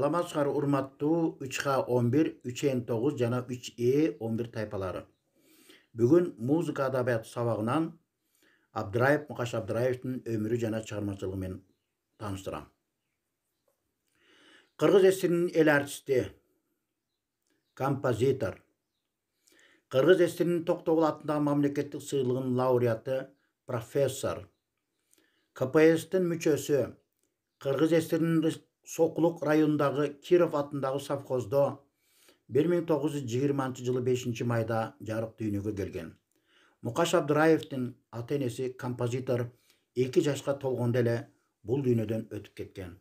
Salamатçılar urmattуу 3H11, 3N9 жана 3E11 тайпалары. Бүгүн музыка адабият сабагынан Абдыраев Мукаш Абдыраевдин өмүрү жана чыгармачылыгы менен тааныштырам. Кыргыз эсиринин эл артисти, композитор. Кыргыз эсиринин Токтогул атындагы мамлекеттик сыйлыгынын лауреаты, профессор. КПССтин мүчөсү, Кыргыз эсиринин Сокулук районундагы Киров атындагы совхоздо 1920-жылы 5 майда жарык дүйнөгө келген. Мукаш Абдыраевдин ата-энеси композитор 2 жашка толгондо эле бул дүйнөдөн өтүп кеткен.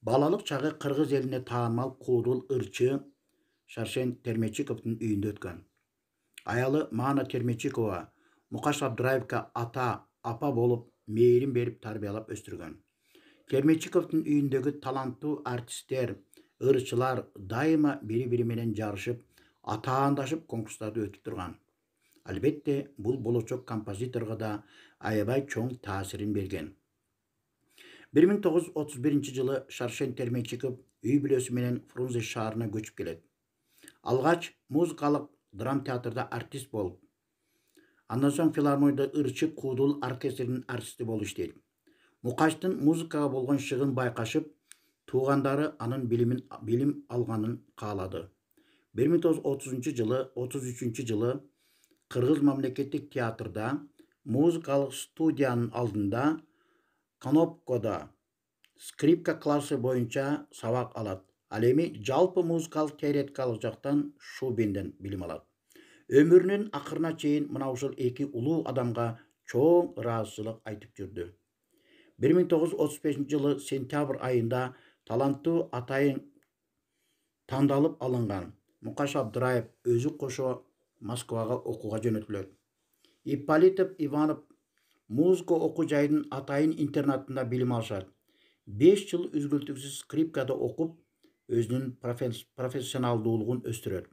Балалык чагы кыргыз элине таанымал куудул ырчы Шаршен Термечиковдун үйүндө өткөн. Аялы Мана Термечикова Мукаш Абдыраевге ата-апа болуп, мээрин берип тарбиялап өстүргөн. Термечиковдун үйүндөгү таланттуу артисттер, ырчылар дайыма бири-бири менен жарышып, атаандашып конкурстарды өтүп турган. Албетте, бул болочок композиторго да аябай чоң таасирин берген. 1931-жылы Шаршен Термечиков үй бүлөсү менен Фрунзе шаарына көчүп келет. Алгач музыкалык драм театрда артист болуп, андан соң филармонияда ырчы куудул оркестрдин артисти болуп иштейт. Мукаштын музыкага болгон шыгын байкашып, туугандары анын билим алганын каалады. 1933-жылы Кыргыз мамлекеттик театрда музыкалык студиянын алдында Конопкодо скрипка классы боюнча сабак алат. Ал эми жалпы музыкалык теоретикалык жактан Шубинден билим алат. Өмүрүнүн акырына чейин мына ушул эки улуу адамга чоң ыраазычылык айтып жүрдү. 1935-жылы сентябрь айында таланттуу атайын тандалып алынган Мукаш Абдыраев өзү кошо Москвага окууга жөнөтүлөт. Ипполитов Иванов музыка окуу жайдын атайын интернатында билим алышат. 5 жыл үзгүлтүксүз скрипкада окуп, өзүнүн профессионалдуулугун өстүрөт.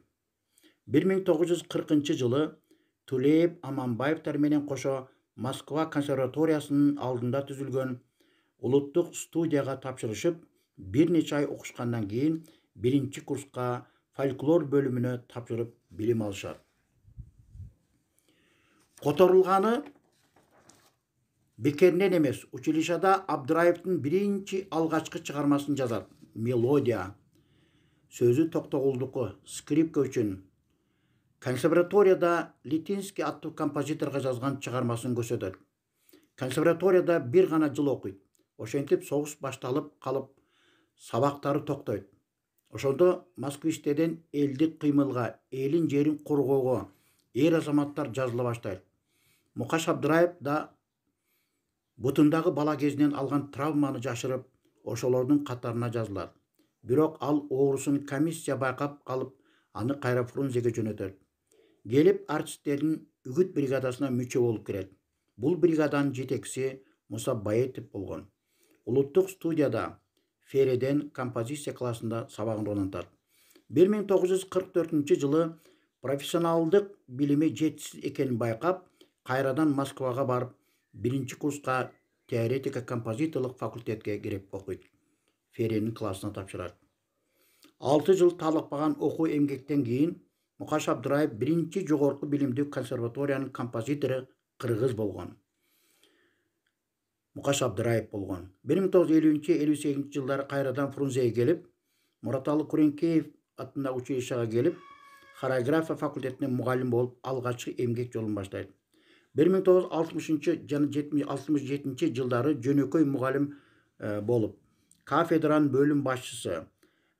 1940-жылы Тулеев Аманбаевтар менен кошо Москва консерваториясынын алдында түзүлгөн улуттук студияга тапшырышып, бир нече ай окушкандан кийин 1-курска фольклор бөлүмүнө тапшырып билим алышат. Которулганы бекеринен эмес, училищада Абдыраевдин биринчи алгачкы чыгармасын жазат. Мелодия. Сөзү Токтогулдуку, скрипка үчүн. Консерваторияда Литинский аттуу композиторго жазган чыгармасын көрсөтөт. Консерваторияда бир гана жыл окуйт. Ошентип согуш башталып калып, сабактары токтойт. Ошондо Москвичтеден элдик кыймылга, элин жерин коргоого эр азаматтар жазыла баштайт. Мукаш Абдыраев да бутундагы бала кезинен алган травманы жашырып, ошолордун катарына жазылат. Бирок ал оорусун комиссия байкап калып, аны кайра Фрунзеге жөнөтөт. Келип артисттердин үгүт бригадасына мүчө болуп кирет. Бул бригаданын жетекчиси Муса Баетов болгон. Улуттук студияда Фереден композиция классында сабагын улантат. 1944-жылы профессионалдык билими жетишсиз экенин байкап, кайрадан Москвага барып, 1-курска теоретика композиторлук факультетке кирип окуйт. Ференин классына тапшырат. 6 жыл талыкпаган окуу эмгектен кийин Мукаш Абдыраев 1-чи жогорку билимдүү консерваториянын композитору кыргыз болгон. Мукаш Абдыраев болгон. 1950-58-жылдары кайрадан Фрунзеге келип, Мураталы Куренкеев атындагы училищага келип, хореография факультетине мугалим болуп, алгачкы эмгек жолун баштайт. 1960-67-жылдары жөнөкөй мугалим болуп, кафедранын бөлүм башчысы,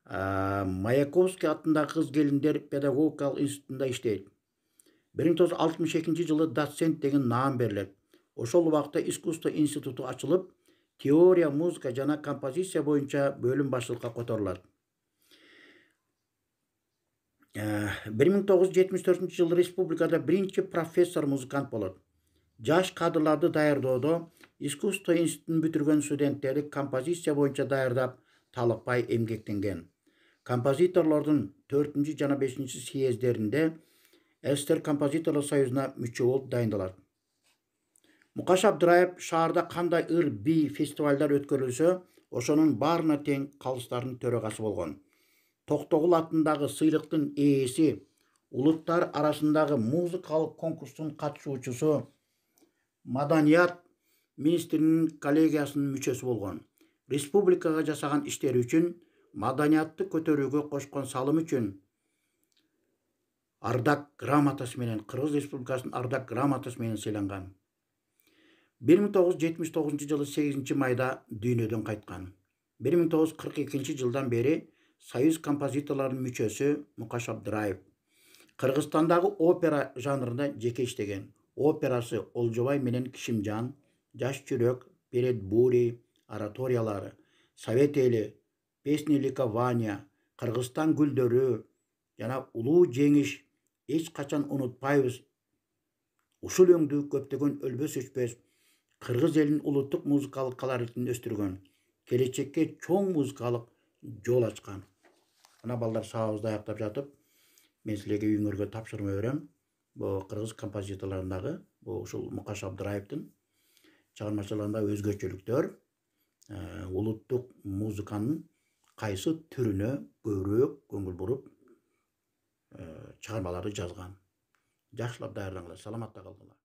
Маяковский атындагы кыз келиндер педагогикалык институтунда иштейт. 1962-жылы доцент деген наам берилет. Ошол убакта искусство институту ачылып, теория, музыка жана композиция боюнча бөлүм башчылыкка которулат. 1974-жылы республикада 1-чи профессор музыкант болот. Жаш кадрларды даярдоодо искусство институтун бүтүргөн студенттерди композиция боюнча даярдап, талыкпай эмгектенген. Композиторлордун 4 жана 5 съездеринде СССР композиторлор союзуна мүчө болуп дайындалат. Мукаш Абдыраев шаарда кандай ыр, би, фестивалдар өткөрүлсө, ошонун баарына тең калыстардын төрагасы болгон. Токтогул атындагы сыйлыктын ээси, улуттар арасындагы музыкалык конкурстун катышуучусу, маданият министринин коллегиясынын мүчөсү болгон. Республикага жасаган иштери үчүн, маданиятты көтөрүүгө кошкон салымы үчүн ардак грамотасы менен, Кыргыз Республикасынын ардак грамотасы менен сыйланган. 1979 жылы 8 майда дүйнөдөн кайткан. 1942 жылдан бери Союз композиторлорунун мүчөсү Мукаш Абдыраев. Кыргызстандагы опера жанрында жеке иштеген. Операсы Олжобай менен Кишимжан, Жаш жүрөк, Перед бурей ораториялары, Совет эли, Песни ликования, Кыргызстан гүлдөрү жана Улуу жеңиш эч качан унутпайбыз. Ушул өңдүү көптөгөн өлбөс өчпөс Кыргыз элинин улуттук музыкалык колоритин өстүргөн, келечекке чоң музыкалык жол ачкан. Мына балдар сабагыбызды аяктап жатып, мен силерге үйүңөргө тапшырма берем. Бул кыргыз композиторлорундагы ушул Мукаш Абдыраевдин чыгармачылыгында өзгөчөлүктөр, улуттук музыканын кайсы түрүнө көбүрөөк көңүл буруп чыгармаларды жазган. Жакшылап даярдаңдар, саламатта калгыла.